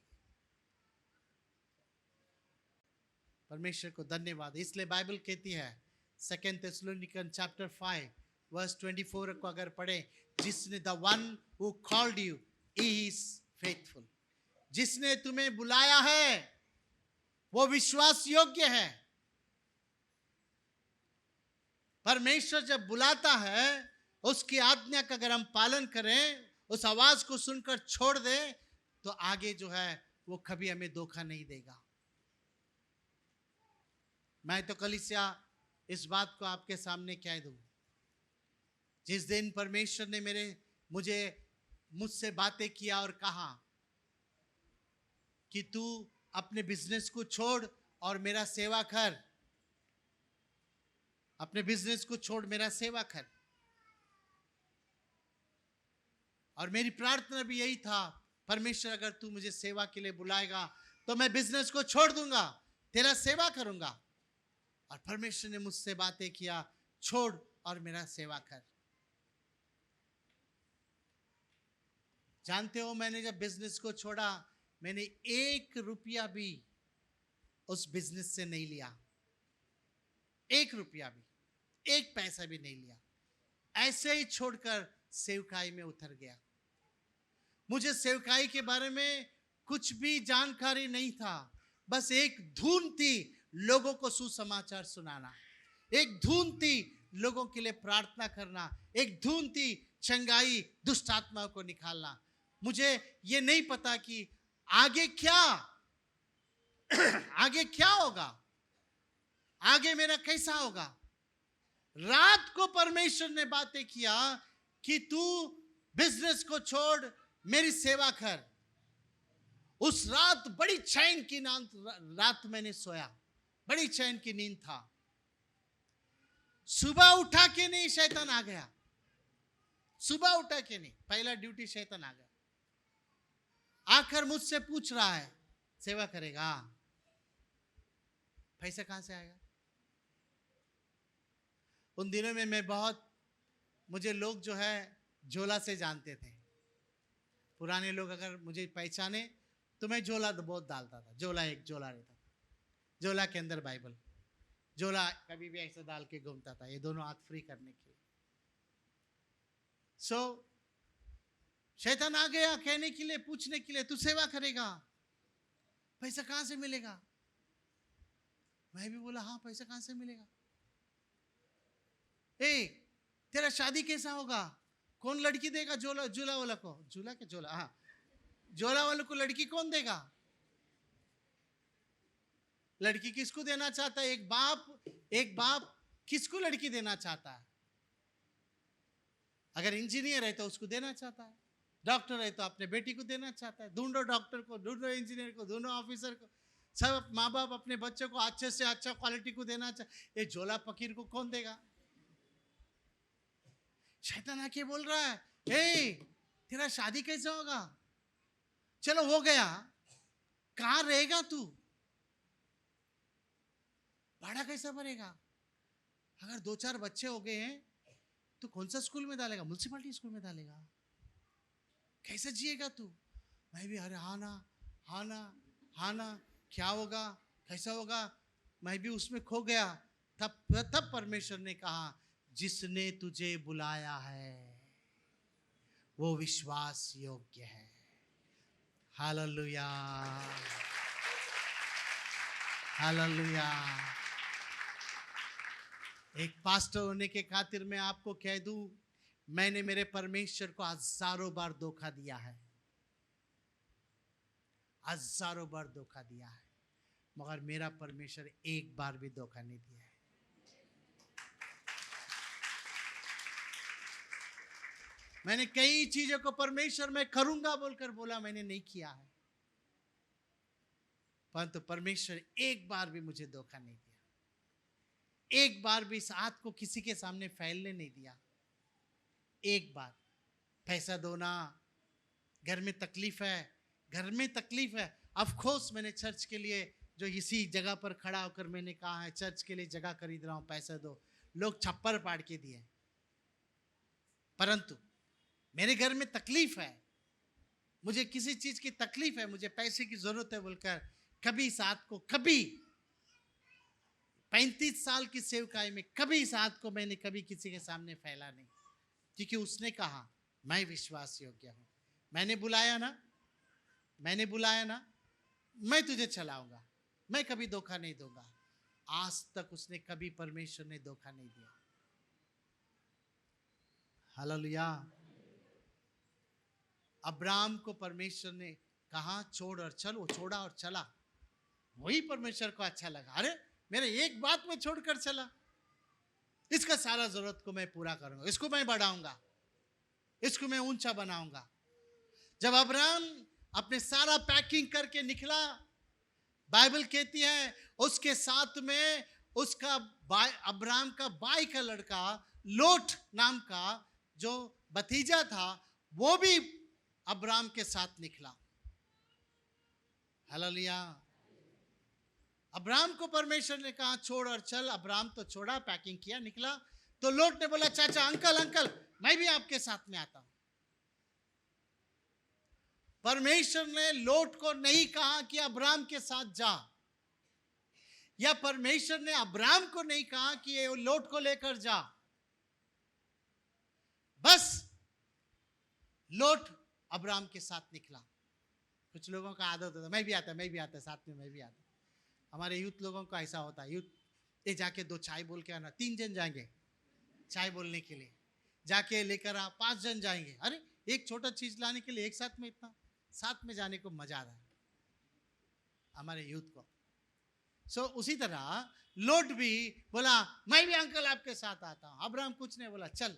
परमेश्वर को धन्यवाद। इसलिए बाइबल कहती है 2 Thessalonians chapter 5 verse 24 को अगर पढ़े, जिसने the one who called you is faithful, जिसने तुम्हें बुलाया है वो विश्वास योग्य है। परमेश्वर जब बुलाता है उसकी आज्ञा का अगर हम पालन करें, उस आवाज को सुनकर छोड़ दें, तो आगे जो है वो कभी हमें धोखा नहीं देगा। मैं तो कलीसिया इस बात को आपके सामने कह दूं, जिस दिन परमेश्वर ने मुझसे बातें किया और कहा कि तू अपने बिजनेस को छोड़ और मेरा सेवा कर, अपने बिजनेस को छोड़ मेरा सेवा कर, और मेरी प्रार्थना भी यही था, परमेश्वर अगर तू मुझे सेवा के लिए बुलाएगा तो मैं बिजनेस को छोड़ दूंगा, तेरा सेवा करूंगा। और परमेश्वर ने मुझसे बातें किया, छोड़ और मेरा सेवा कर। जानते हो, मैंने जब बिजनेस को छोड़ा, मैंने 1 रुपया भी उस बिजनेस से नहीं लिया, 1 रुपया भी, 1 पैसा भी नहीं लिया। ऐसे ही छोड़कर सेवकाई में उतर गया। मुझे सेवकाई के बारे में कुछ भी जानकारी नहीं था, बस एक धुन थी लोगों को सुसमाचार सुनाना, एक धुन थी लोगों के लिए प्रार्थना करना, एक धुन थी चंगाई, दुष्ट आत्माओं को निकालना। मुझे ये नहीं पता कि आगे क्या होगा, आगे मेरा कैसा होगा। रात को परमेश्वर ने बातें किया कि तू बिजनेस को छोड़, मेरी सेवा कर। उस रात बड़ी चैन की रात मैंने सोया, बड़ी चैन की नींद था। सुबह उठा के नहीं, शैतान आ गया। सुबह उठा के नहीं, पहला ड्यूटी शैतान आ गया। आकर मुझसे पूछ रहा है, सेवा करेगा, पैसा कहां से आएगा। उन दिनों में मुझे लोग जो है झोला से जानते थे। पुराने लोग अगर मुझे पहचाने तो मैं झोला बहुत डालता था। झोला रहता था, झोला के अंदर बाइबल, झोला कभी भी ऐसे डाल के घूमता था, ये दोनों हाथ फ्री करने के लिए। शैतान आ गया कहने के लिए, पूछने के लिए, तू सेवा करेगा, पैसा कहां से मिलेगा। मैं भी बोला, हाँ पैसा कहां से मिलेगा। तेरा शादी कैसा होगा, कौन लड़की देगा झूला वाला को, झोला वाले को लड़की कौन देगा। लड़की किसको देना चाहता है, एक बाप किसको लड़की देना चाहता है। अगर इंजीनियर है तो उसको देना चाहता है, डॉक्टर है तो अपने बेटी को देना चाहता है। ढूंढो डॉक्टर को, ढूंढो इंजीनियर को, ढूंढो ऑफिसर को। सब माँ बाप अपने बच्चों को अच्छे से अच्छा क्वालिटी को देना चाहते। ये झोला फकीर को कौन देगा। शैतान आके बोल रहा है, तेरा शादी कैसे होगा, चलो हो गया, कहां रहेगा तू, भाड़ा कैसा भरेगा। अगर 2-4 बच्चे हो गए हैं तो कौन सा स्कूल में डालेगा, म्युनिसिपैलिटी स्कूल में डालेगा, कैसे जिएगा तू। मैं भी अरे हाना क्या होगा, कैसा होगा, मैं भी उसमें खो गया। तब परमेश्वर ने कहा, जिसने तुझे बुलाया है वो विश्वास योग्य है। Hallelujah, hallelujah. एक पास्टर होने के खातिर मैं आपको कह दूं, मैंने मेरे परमेश्वर को हजारों बार धोखा दिया है, हजारों बार धोखा दिया है, मगर मेरा परमेश्वर एक बार भी धोखा नहीं दिया है। मैंने कई चीजों को परमेश्वर मैं करूंगा बोलकर बोला, मैंने नहीं किया है, परंतु परमेश्वर एक बार भी मुझे धोखा नहीं दिया। एक बार भी इस हाथ को किसी के सामने फैलने नहीं दिया। एक बार पैसा दो ना, घर में तकलीफ है, घर में तकलीफ है। ऑफ कोर्स मैंने चर्च के लिए जो इसी जगह पर खड़ा होकर मैंने कहा है चर्च के लिए जगह खरीद रहा हूं, पैसा दो, लोग छप्पर पाड़ के दिए। परंतु मेरे घर में तकलीफ है, मुझे किसी चीज की तकलीफ है, मुझे पैसे की जरूरत है बोलकर कभी इस हाथ को, कभी 35 साल की सेवकाई में कभी इस हाथ को मैंने कभी किसी के सामने फैला नहीं, क्योंकि उसने कहा मैं विश्वास योग्य हूं। मैंने बुलाया ना, मैं तुझे चलाऊंगा, मैं कभी धोखा नहीं दूंगा। आज तक उसने कभी परमेश्वर ने धोखा नहीं दिया। हालेलुया। अब्राहम को परमेश्वर ने कहा छोड़ और चल, वो छोड़ा और चला। वही परमेश्वर को अच्छा लगा, अरे मेरे एक बात में छोड़कर चला, इसका सारा जरूरत को मैं पूरा करूंगा, इसको मैं बढ़ाऊंगा, इसको मैं ऊंचा बनाऊंगा। जब अब्राहम अपने सारा पैकिंग करके निकला, बाइबल कहती है उसके साथ में उसका अब्राहम का भाई का लड़का लोट नाम का जो भतीजा था वो भी अब्राहम के साथ निकला। हालेलुया। अब्राहम को परमेश्वर ने कहा छोड़ और चल। अब्राहम तो छोड़ा, पैकिंग किया, निकला। तो लोट ने बोला चाचा, अंकल मैं भी आपके साथ में आता हूं। परमेश्वर ने लोट को नहीं कहा कि अब्राहम के साथ जा, या परमेश्वर ने अब्राहम को नहीं कहा कि ये लोट को लेकर जा। बस लोट अब्राहम के साथ निकला। कुछ लोगों का आदत होता है मैं भी आता साथ में, मैं भी आता। हमारे यूथ लोगों का ऐसा होता है, यूथ ये जाके 2 चाय बोल के आना, 3 जन जाएंगे चाय बोलने के लिए, जाके लेकर आ 5 जन जाएंगे। अरे एक छोटा चीज लाने के लिए एक साथ में इतना साथ में जाने को मजा आ रहा है हमारे यूथ को। सो उसी तरह लोट भी बोला मैं भी अंकल आपके साथ आता हूं। अब्राहम कुछ नहीं बोला, चल।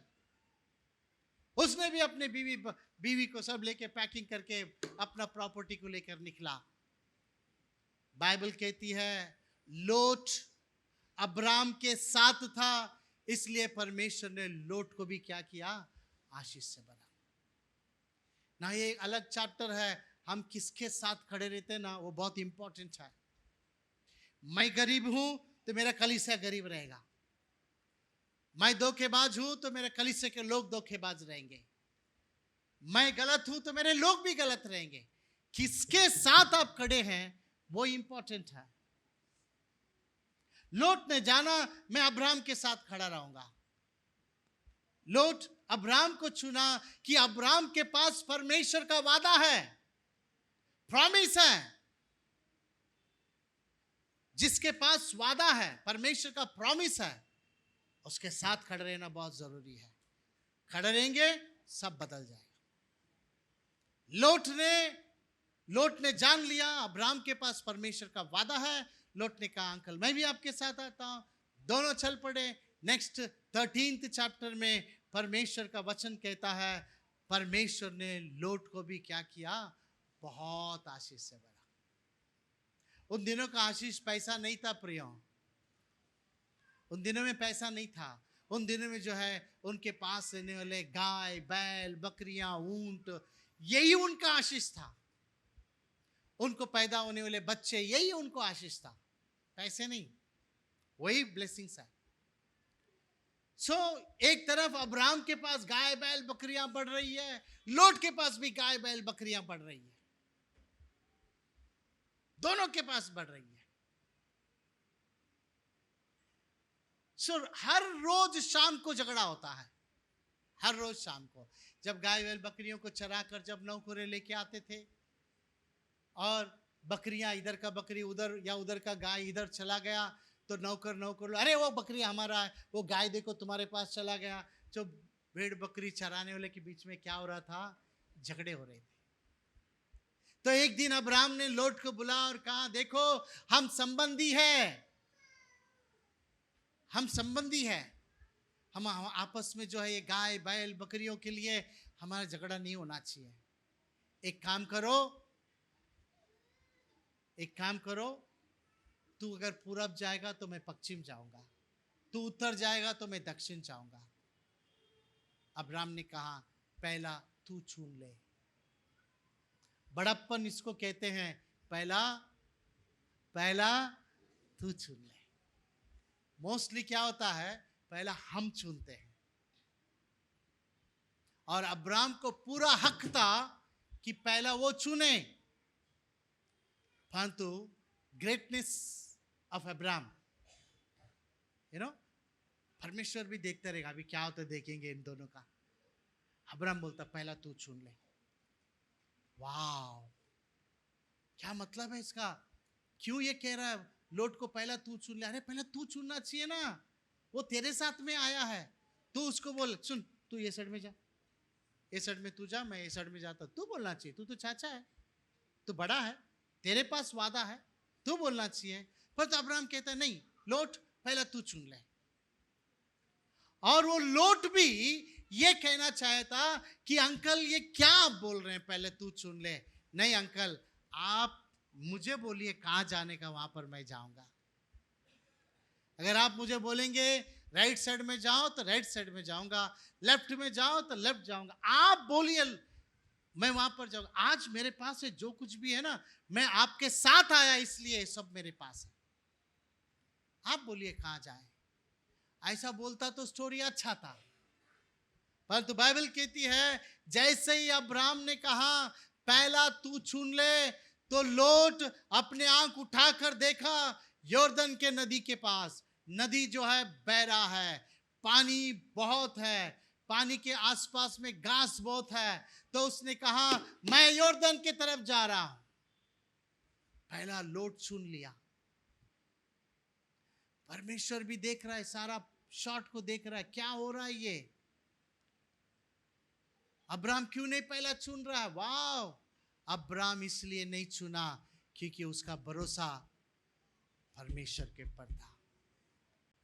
उसने भी अपने बीवी को सब लेके पैकिंग करके अपना प्रॉपर्टी को लेकर निकला। बाइबल कहती है लोट अब्राहम के साथ था, इसलिए परमेश्वर ने लोट को भी क्या किया, आशीष से भरा। ना ये अलग चैप्टर है, हम किसके साथ खड़े रहते हैं ना, वो बहुत इंपॉर्टेंट है। मैं गरीब हूं तो मेरा कलीसिया गरीब रहेगा, मैं धोखेबाज हूं तो मेरे कलीसिया के लोग धोखेबाज रहेंगे, मैं गलत हूं तो मेरे लोग भी गलत रहेंगे। किसके साथ आप खड़े हैं वो इंपॉर्टेंट है। लोट ने जाना मैं अब्राहम के साथ खड़ा रहूंगा। लोट अब्राहम को चुना कि अब्राहम के पास परमेश्वर का वादा है, प्रॉमिस है। जिसके पास वादा है, परमेश्वर का प्रॉमिस है, उसके साथ खड़े रहना बहुत जरूरी है। खड़े रहेंगे सब बदल जाएगा। लोट ने जान लिया अब्राहम के पास परमेश्वर का वादा है। लोट ने कहा अंकल मैं भी आपके साथ आता हूं। दोनों चल पड़े। नेक्स्ट 13th चैप्टर में परमेश्वर का वचन कहता है परमेश्वर ने लोट को भी क्या किया, बहुत आशीष से भरा। उन दिनों का आशीष पैसा नहीं था प्रियो, उन दिनों में पैसा नहीं था। उन दिनों में जो है उनके पास रहने वाले गाय बैल बकरियां ऊंट, यही उनका आशीष था। उनको पैदा होने वाले बच्चे, यही उनको आशीष था, पैसे नहीं। वही ब्लेसिंग्स है। सो एक तरफ अब्राहम के पास गाय बैल बकरियां बढ़ रही है, लोट के पास भी गाय बैल बकरियां बढ़ रही है, दोनों के पास बढ़ रही है। सो हर रोज शाम को झगड़ा होता है। हर रोज शाम को जब गाय बैल बकरियों को चरा कर जब नौकरे लेके आते थे और बकरियां, इधर का बकरी उधर या उधर का गाय इधर चला गया, तो नौकर अरे वो बकरी हमारा है, वो गाय देखो तुम्हारे पास चला गया। जो भेड़ बकरी चराने वाले के बीच में क्या हो रहा था, झगड़े हो रहे थे। तो एक दिन अब्राहम ने लोट को बुलाया और कहा देखो हम संबंधी है, हम आपस में जो है ये गाय बैल बकरियों के लिए हमारा झगड़ा नहीं होना चाहिए। एक काम करो, तू अगर पूरब जाएगा तो मैं पश्चिम जाऊंगा, तू उत्तर जाएगा तो मैं दक्षिण जाऊंगा। अब्राम ने कहा पहला तू चुन ले। बड़प्पन इसको कहते हैं, पहला तू चुन ले। मोस्टली क्या होता है, पहला हम चुनते हैं। और अब्राम को पूरा हक था कि पहला वो चुने, परंतु ग्रेटनेस ऑफ अब्राम, परमेश्वर भी देखते रहेगा, अभी क्या होता है देखेंगे इन दोनों का। अब्राम बोलता पहला तू चुन ले। वाह, क्या मतलब है इसका? क्यों ये कह रहा है लोट को पहला तू चुन ले? अरे पहला तू चुनना चाहिए ना, वो तेरे साथ में आया है। तू उसको बोल, सुन तू ये साइड में जा, ये साइड में तू जा, मैं ये साइड में जाता। तू बोलना चाहिए, तू तो चाचा है, तू बड़ा है, तेरे पास वादा है, तू बोलना चाहिए। पर तो अब्राहम कहता है नहीं, लोट पहला तू चुन ले। और वो लोट भी ये कहना चाहता कि अंकल ये क्या आप बोल रहे हैं, पहले तू चुन ले। नहीं अंकल, आप मुझे बोलिए कहां जाने का, वहां पर मैं जाऊंगा। अगर आप मुझे बोलेंगे राइट साइड में जाओ तो राइट साइड में जाऊंगा, लेफ्ट में जाओ तो लेफ्ट जाऊंगा। आप बोलिए, मैं वहां पर जाऊंगा। आज मेरे पास है जो कुछ भी है ना, मैं आपके साथ आया इसलिए सब मेरे पास है। आप बोलिए कहां जाए। ऐसा बोलता तो स्टोरी अच्छा था, परंतु बाइबल कहती है जैसे ही अब्राहम ने कहा पहला तू चुन ले, तो लोट अपने आंख उठाकर देखा यॉर्दन के नदी के पास। नदी जो है बह रहा है, पानी बहुत है, पानी के आसपास में घास बहुत है। तो उसने कहा मैं यॉर्दन की तरफ जा रहा हूं। पहला लोट चुन लिया। परमेश्वर भी देख रहा है, सारा शॉट को देख रहा है, क्या हो रहा है ये। अब्राहम क्यों नहीं पहला चुन रहा है? वाह, अब्राहम इसलिए नहीं चुना क्योंकि उसका भरोसा परमेश्वर के पर था।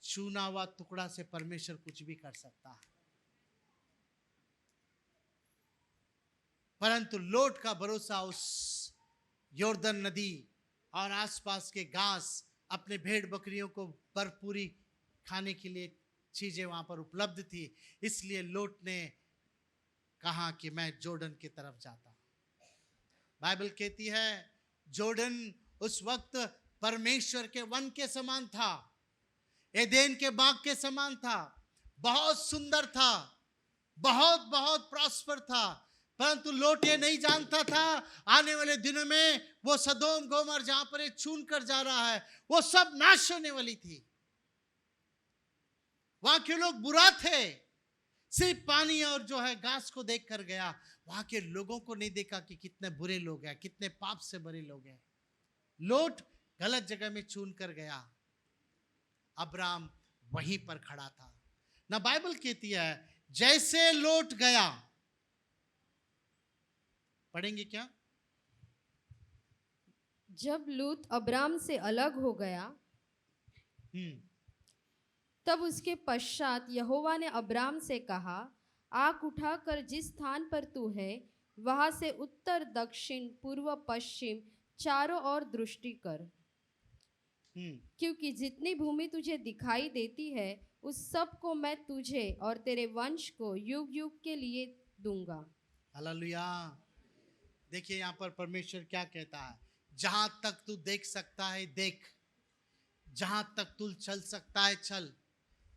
चुना हुआ टुकड़ा से परमेश्वर कुछ भी कर सकता है, परंतु लोट का भरोसा उस यॉर्दन नदी और आसपास के घास, अपने भेड़ बकरियों को भरपूरी खाने के लिए चीजें वहां पर उपलब्ध थी। इसलिए लोट ने कहा कि मैं जॉर्डन की तरफ जाता हूं। बाइबल कहती है जॉर्डन उस वक्त परमेश्वर के वन के समान था, एदेन के बाग के समान था, बहुत सुंदर था, बहुत बहुत प्रॉस्पर था। परंतु लोट ये नहीं जानता था आने वाले दिनों में वो सदोम गोमर जहां पर ये चुन कर जा रहा है, वो सब नाश होने वाली थी। वहां के लोग बुरा थे, सिर्फ पानी और जो है घास को देख कर गया। वहां के लोगों को नहीं देखा कि कितने बुरे लोग हैं, कितने पाप से भरे लोग हैं। लोट गलत जगह में चुन कर गया। अब्राहम वहीं पर खड़ा था ना। बाइबल कहती है जैसे लोट गया, पढ़ेंगे क्या? जब लूत अब्राम से अलग हो गया, तब उसके पश्चात यहोवा ने अब्राम से कहा, आँख उठाकर जिस स्थान पर तू है वहां से उत्तर दक्षिण पूर्व पश्चिम चारों ओर दृष्टि कर, क्योंकि जितनी भूमि तुझे दिखाई देती है उस सब को मैं तुझे और तेरे वंश को युग युग के लिए दूंगा। हालेलुया। देखिए यहाँ पर परमेश्वर क्या कहता है, जहां तक तू देख सकता है देख, जहां तक तू चल सकता है चल।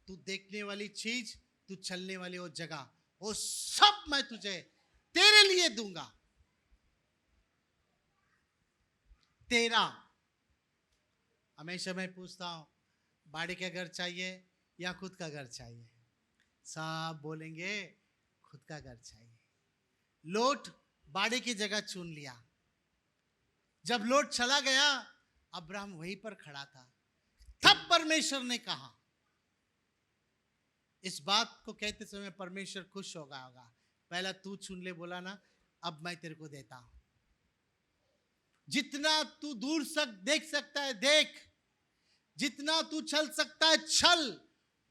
तू देखने वाली चीज, तू चलने वाली वो जगह, वो सब मैं तुझे तेरे लिए दूंगा। तेरा। हमेशा मैं पूछता हूं बाड़ी का घर चाहिए या खुद का घर चाहिए? सब बोलेंगे खुद का घर चाहिए। लोट बाड़ी की जगह चुन लिया। जब लोट चला गया, अब्राहम वहीं पर खड़ा था। तब परमेश्वर ने कहा, इस बात को कहते समय परमेश्वर खुश हो गया होगा। पहला तू चुन ले बोला ना, अब मैं तेरे को देता हूं। जितना तू दूर देख सकता है देख, जितना तू चल सकता है चल,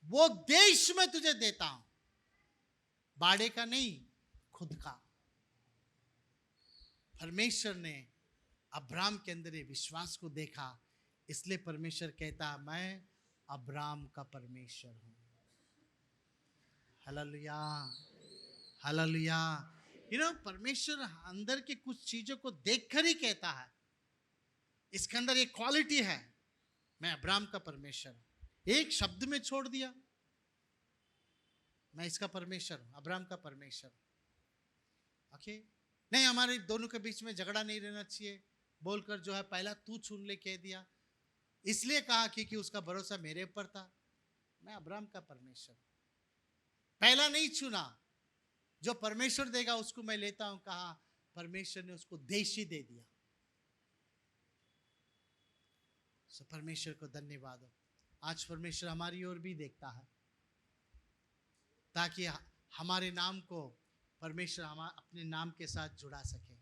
वो देश में तुझे देता हूं। बाड़े का नहीं, खुद का। परमेश्वर ने अब्राम के अंदर ये विश्वास को देखा, इसलिए परमेश्वर कहता मैं अब्राम का परमेश्वर हूं। हालेलुया। हालेलुया। परमेश्वर अंदर के कुछ चीजों को देखकर ही कहता है, इसके अंदर एक क्वालिटी है, मैं अब्राहम का परमेश्वर हूं। एक शब्द में छोड़ दिया, मैं इसका परमेश्वर हूं, अब्राहम का परमेश्वर। ओके, नहीं, हमारे दोनों के बीच में झगड़ा नहीं रहना चाहिए बोलकर जो है पहला तू चुन ले कह दिया, इसलिए कहा कि उसका भरोसा मेरे ऊपर था। मैं अब्राहम का परमेश्वर, पहला नहीं चुना, जो परमेश्वर देगा उसको मैं लेता हूं। कहा परमेश्वर ने उसको देश ही दे दिया। सो परमेश्वर को धन्यवाद हो। आज परमेश्वर हमारी ओर भी देखता है ताकि हमारे नाम को परमेश्वर अपने नाम के साथ जुड़ा सके।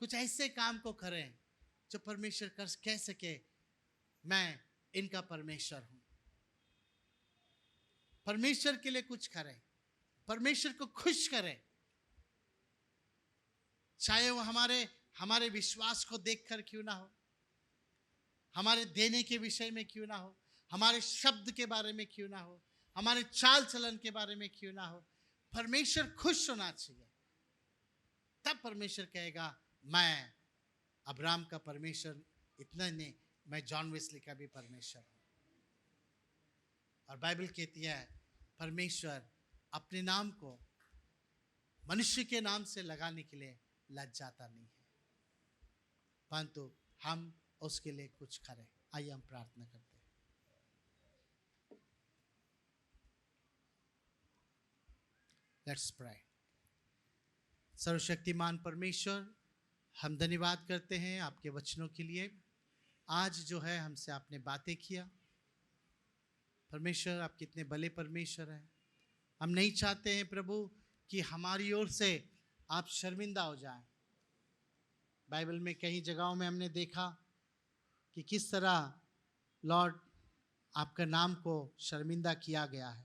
कुछ ऐसे काम को करें जो परमेश्वर कह सके मैं इनका परमेश्वर हूं। परमेश्वर के लिए कुछ करें, परमेश्वर को खुश करें, चाहे वो हमारे विश्वास को देखकर क्यों ना हो, हमारे देने के विषय में क्यों ना हो, हमारे शब्द के बारे में क्यों ना हो, हमारे चाल चलन के बारे में क्यों ना हो, परमेश्वर खुश होना चाहिए। तब परमेश्वर कहेगा मैं अब्राहम का परमेश्वर, इतना नहीं, मैं जॉन वेस्ली का भी परमेश्वर हूं। और बाइबल कहती है परमेश्वर अपने नाम को मनुष्य के नाम से लगाने के लिए लज्जाता नहीं है, परंतु हम उसके लिए कुछ करें। आइए हम प्रार्थना करते हैं। Let's pray. सर्वशक्तिमान परमेश्वर, हम धन्यवाद करते हैं आपके वचनों के लिए। आज जो है हमसे आपने बातें किया। परमेश्वर आप कितने भले परमेश्वर हैं। हम नहीं चाहते हैं प्रभु कि हमारी ओर से आप शर्मिंदा हो जाएं। बाइबल में कई जगहों में हमने देखा कि किस तरह लॉर्ड आपका नाम को शर्मिंदा किया गया है।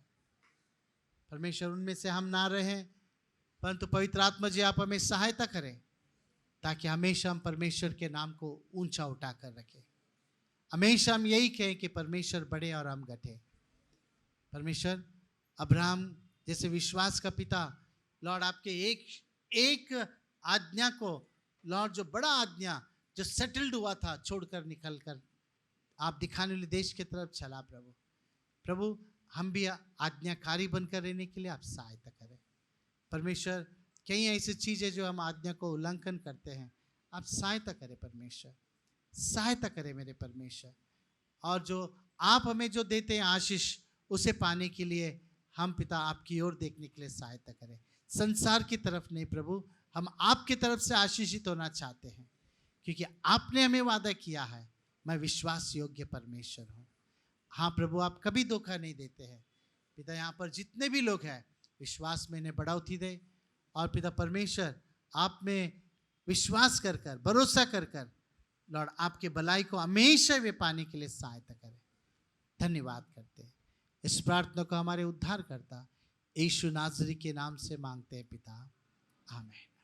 परमेश्वर उनमें से हम ना रहें, परंतु पवित्र आत्मा जी आप हमें सहायता करें ताकि हमेशा हम परमेश्वर के नाम को ऊंचा उठा कर रखें। हमेशा हम यही कहें कि परमेश्वर बढ़े और हम घटे। परमेश्वर अब्राहम जैसे विश्वास का पिता, लॉर्ड आपके एक आज्ञा को, लॉर्ड जो बड़ा आज्ञा जो सेटल्ड हुआ था छोड़कर निकलकर आप दिखाने वाले देश की तरफ चला। प्रभु हम भी आज्ञाकारी बनकर रहने के लिए आप सहायता करें। परमेश्वर कई ऐसी चीज़ें जो हम आज्ञा को उल्लंघन करते हैं, आप सहायता करें परमेश्वर, सहायता करें मेरे परमेश्वर। और जो आप हमें जो देते हैं आशीष, उसे पाने के लिए हम पिता आपकी ओर देखने के लिए सहायता करें। संसार की तरफ नहीं प्रभु, हम आपकी तरफ से आशीषित होना चाहते हैं, क्योंकि आपने हमें वादा किया है मैं विश्वास योग्य परमेश्वर हूँ। हाँ प्रभु, आप कभी धोखा नहीं देते हैं। पिता यहाँ पर जितने भी लोग हैं विश्वास में इन्हें बढ़ोतरी दे, और पिता परमेश्वर आप में विश्वास कर कर, भरोसा कर कर लॉर्ड आपके भलाई को हमेशा वे पाने के लिए सहायता करें। धन्यवाद करते हैं। इस प्रार्थना को हमारे उद्धार करता यीशु नाज़री के नाम से मांगते हैं पिता, आमीन।